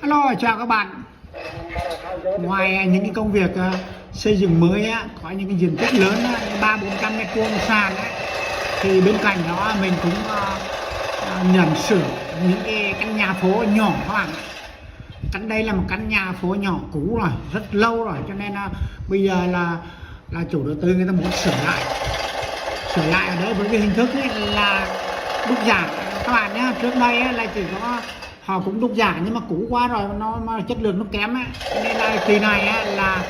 Hello, chào các bạn. Ngoài những cái công việc xây dựng mới có những cái diện tích lớn 300-400 mét vuông sàn thì bên cạnh đó mình cũng nhận sửa những cái căn nhà phố nhỏ các bạn. Căn đây là một căn nhà phố nhỏ cũ rồi, rất lâu rồi, cho nên bây giờ là chủ đầu tư người ta muốn sửa lại ở đấy với cái hình thức là đúc giả các bạn nhé. Trước đây là chỉ có họ cũng đúc giả nhưng mà cũ quá rồi, mà chất lượng nó kém ấy. Nên là kỳ này là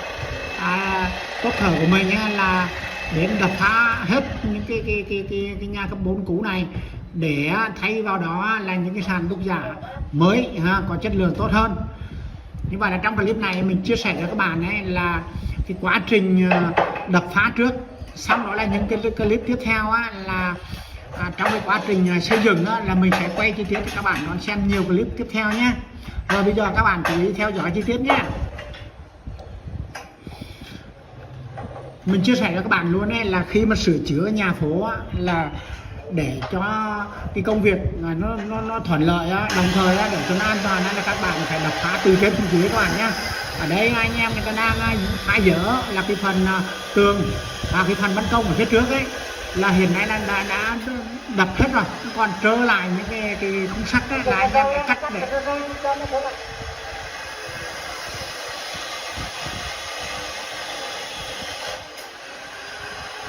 tốt thở của mình là đến đập phá hết những cái nhà cấp 4 cũ này để thay vào đó là những cái sàn đúc giả mới có chất lượng tốt hơn. Như vậy là trong clip này mình chia sẻ cho các bạn ấy là cái quá trình đập phá trước, xong đó là những cái clip tiếp theo là trong cái quá trình xây dựng là mình sẽ quay chi tiết cho các bạn đón xem nhiều clip tiếp theo nhé. Rồi bây giờ các bạn chú ý theo dõi chi tiết nhé. Mình chia sẻ cho các bạn luôn là khi mà sửa chữa nhà phố là để cho cái công việc nó thuận lợi đồng thời để cho nó an toàn là các bạn phải đập phá từ trên xuống dưới các bạn nhé. Ở đây anh em người ta đang phá dỡ là cái phần tường và cái phần ban công ở phía trước ấy là hiện nay đã đập hết rồi, còn trơ lại những cái khung sắt ấy, là anh em phải cắt để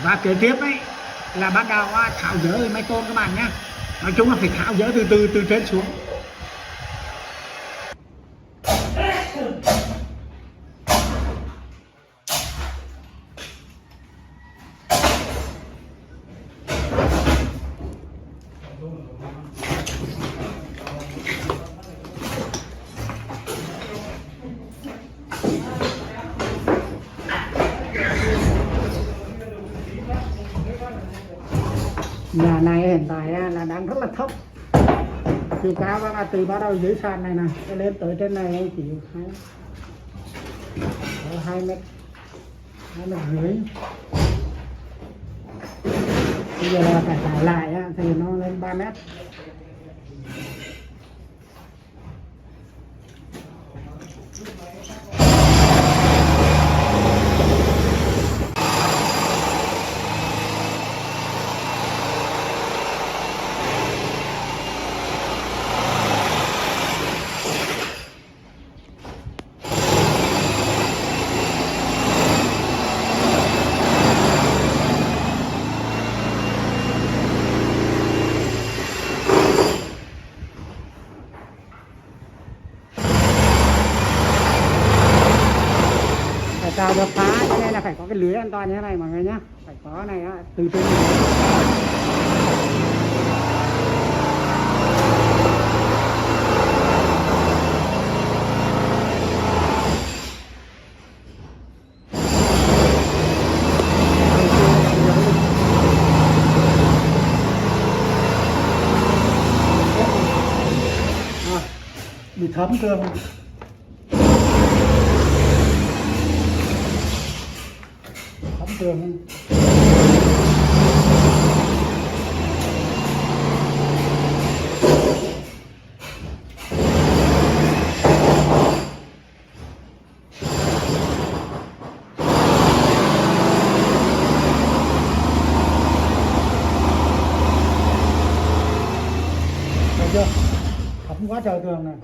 và kế tiếp ấy là bắt đầu tháo dỡ máy tôn các bạn nhé. Nói chung là phải tháo dỡ từ trên xuống. Nhà này hiện tại là đang rất là thấp, chiều cao từ bắt đầu dưới sàn này nè lên tới trên này chỉ 2 mét, 2 mét rưỡi. Bây giờ là phải tải lại thì nó lên 3 mét. Cào đập phá cho nên là phải có cái lưới an toàn như thế này mọi người nhé, phải có này từ trên bị thấm tường. Tường. Thấy chưa? Thấm quá trời tường này.